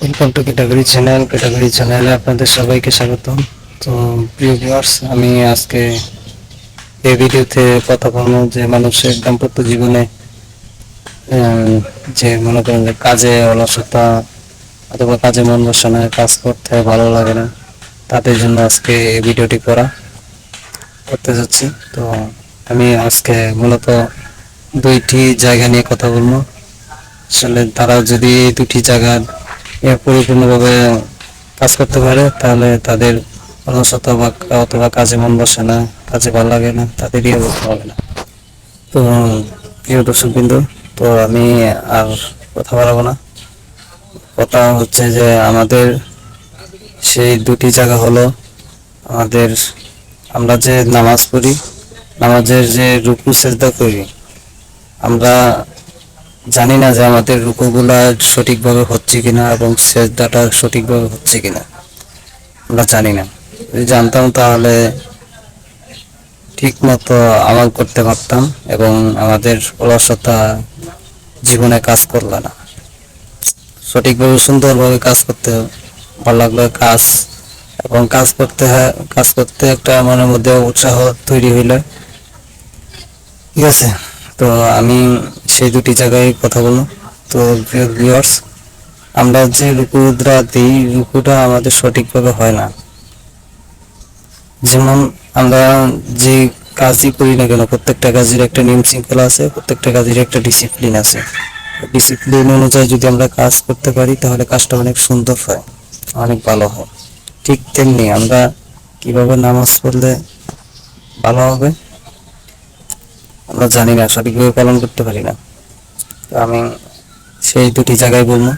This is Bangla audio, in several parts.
ওয়েলকাম টু ক্যাটাগরি চ্যানেলে আপনাদের সবাইকে স্বাগতম। তো প্রিয় ভিউয়ার্স, আমি আজকে এই ভিডিওতে কথা বলবো যে মানুষের দাম্পত্য জীবনে যে মনে করেন যে কাজে অলসতা অথবা কাজে মন বসে না, কাজ করতে ভালো লাগে না, তাদের জন্য আজকে এই ভিডিওটি করতে যাচ্ছি। তো আমি আজকে মূলত দুইটি জায়গা নিয়ে কথা বলবো। আসলে তারা যদি দুটি জায়গা পরিপূর্ণভাবে কাজ করতে পারে তাহলে তাদের অলসতা বা অথবা কাজে মন বসে না, কাজে ভালো লাগে না, তাদেরই অবস্থা হবে না। তো প্রিয় দর্শকবৃন্দ, তো আমি আর কথা বাড়াবো না। কথা হচ্ছে যে আমাদের সেই দুটি জায়গা হলো আমরা যে নামাজ পড়ি, নামাজের যে রুকু সেজদা করি, আমরা জানি না যে আমাদের রুকুগুলা সঠিকভাবে হচ্ছে কিনা এবং সেজদাটা সঠিকভাবে হচ্ছে কিনা, আমরা জানি না। যদি জানতাম তাহলে ঠিক মতো আমল করতে পারতাম এবং আমাদের অলসতা জীবনে কাজ করবে না। সঠিকভাবে সুন্দরভাবে কাজ করতে ভালো লাগলো কাজ, এবং কাজ করতে একটা মনের মধ্যে উৎসাহ তৈরি হইলে, ঠিক আছে। তো আমি সেই দুটি জায়গায় কথা বলবো। তো ভিউয়ার্স, আমরা যে রুকুটা দিই, রুকুটা আমাদের সঠিকভাবে হয় না। যেমন আমরা যে কাজই করি না কেন, প্রত্যেকটা কাজের একটা নিয়ম শৃঙ্খলা আছে, প্রত্যেকটা কাজের একটা ডিসিপ্লিন আছে। ডিসিপ্লিন অনুযায়ী যদি আমরা কাজ করতে পারি তাহলে কাজটা অনেক সুন্দর হয়, অনেক ভালো হয়। ঠিক তেমনি আমরা কিভাবে নামাজ পড়লে ভালো হবে আমরা জানি না, সঠিকভাবে পালন করতে পারি না। তো আমি সেই দুটি জায়গায় বলবো।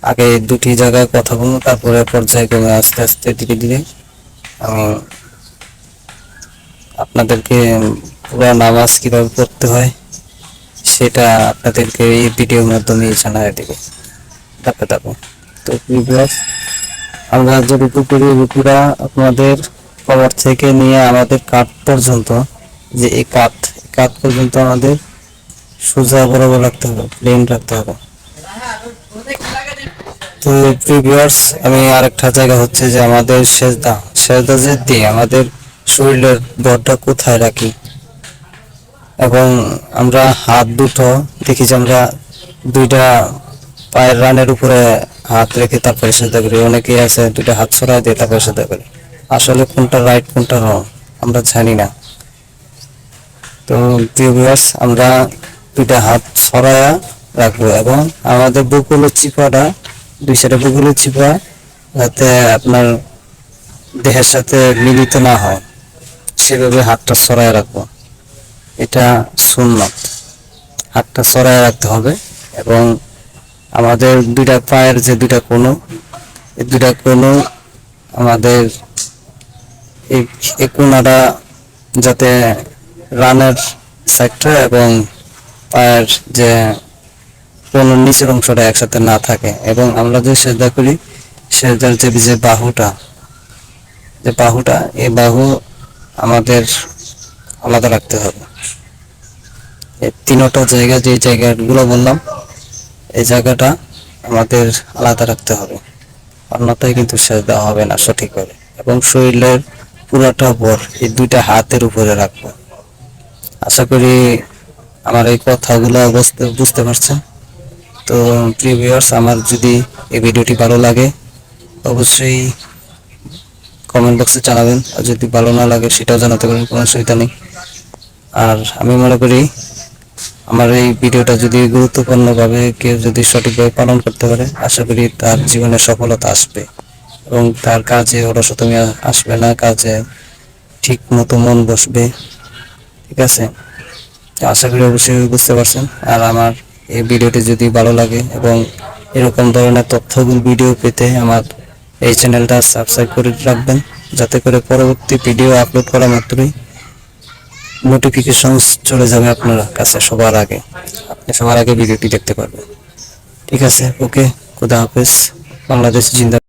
আগে দুটি জায়গায় কথা বলবো, তারপরে পর্যায়ক্রমে আস্তে আস্তে ধীরে ধীরে আমি আপনাদেরকে পুরো নামাজ কিভাবে পড়তে হয় সেটা আপনাদেরকে এই ভিডিওর মাধ্যমে জানাই দেব ধাপে ধাপে। তো ভিউয়ার্স, আমরা যে রুকু করি, রুকুরা আপনাদের কবর থেকে নিয়ে আমাদের কাঁধ পর্যন্ত, যে এই কাঁধ পর্যন্ত আমাদের সোজা বরাবর রাখতে হবে, প্লেন রাখতে হবে। তো ভিউয়ার্স, আমি আরেকটা জায়গা হচ্ছে যে আমাদের সেজদা যে দিই, আমাদের শরীরের ভরটা কোথায় রাখি, এবং আমরা হাত দুটো দেখি যে আমরা দুইটা পায়ের রানের উপরে হাত রেখে তারপরে সেজদা করি। অনেকেই আছে দুইটা হাত ছড়ায় দিয়ে তারপরে সেজদা করি। আসলে কোনটা রাইট কোনটা রং আমরা জানি না। তো প্রিয় ভিউয়ার্স, আমরা দুইটা হাত ছড়ায়া রাখবো এবং আমাদের বুকুলের চিপাটা, দুই সাইডে বুকুলের চিপা যাতে আপনার দেহের সাথে মিলিত না হয় সেভাবে হাতটা ছড়ায় রাখবো। এটা সুন্নাত, হাতটা ছড়ায় রাখতে হবে। এবং আমাদের দুইটা পায়ের যে দুইটা কোণ, এই দুইটা কোণ আমাদের এই কোণাটা যাতে রানের সাইডটা এবং পায়ের যে কোণের নিচের অংশটা একসাথে না থাকে। এবং আমরা যে সেজদা করি, সেজদার যে বাহুটা, এই বাহু আমাদের আলাদা রাখতে হবে। এই তিনটা জায়গা, যে জায়গাগুলো বললাম, এই জায়গাটা আমাদের আলাদা রাখতে হবে, অন্যথায় কিন্তু সেজদা হবে না সঠিকভাবে। এবং শরীরের পুরোটা ভর এই দুইটা হাতের উপরে রাখবো। আশা করি আমার এই কথাগুলো বুঝতে পারছেন। তো প্রিয় ভিউয়ার্স, আমার যদি এই ভিডিওটি ভালো লাগে অবশ্যই কমেন্ট বক্সে জানাবেন, আর যদি ভালো না লাগে সেটাও জানাতে পারেন, কোনো অসুবিধা নেই। আর আমি মনে করি আমার এই ভিডিওটা যদি গুরুত্বপূর্ণভাবে কেউ যদি সঠিকভাবে পালন করতে পারে, আশা করি তার জীবনে সফলতা আসবে এবং তার কাজে অলসতা আসবে না, কাজে ঠিক মতো মন বসবে। ঠিক আছে, আশা করি অবশ্যই বুঝতে পারছেন। আর আমার এই ভিডিওটি যদি ভালো লাগে এবং এরকম ধরনের তথ্যগুলো ভিডিও পেতে আমার এই চ্যানেলটা সাবস্ক্রাইব করে রাখবেন, যাতে করে পরবর্তী ভিডিও আপলোড করা মাত্রই নোটিফিকেশন চলে যাবে আপনার কাছে সবার আগে, আপনি সবার আগে ভিডিওটি দেখতে পারবেন। ঠিক আছে, ওকে, খুদা হাফেজ। বাংলাদেশ জিন্দাবাদ।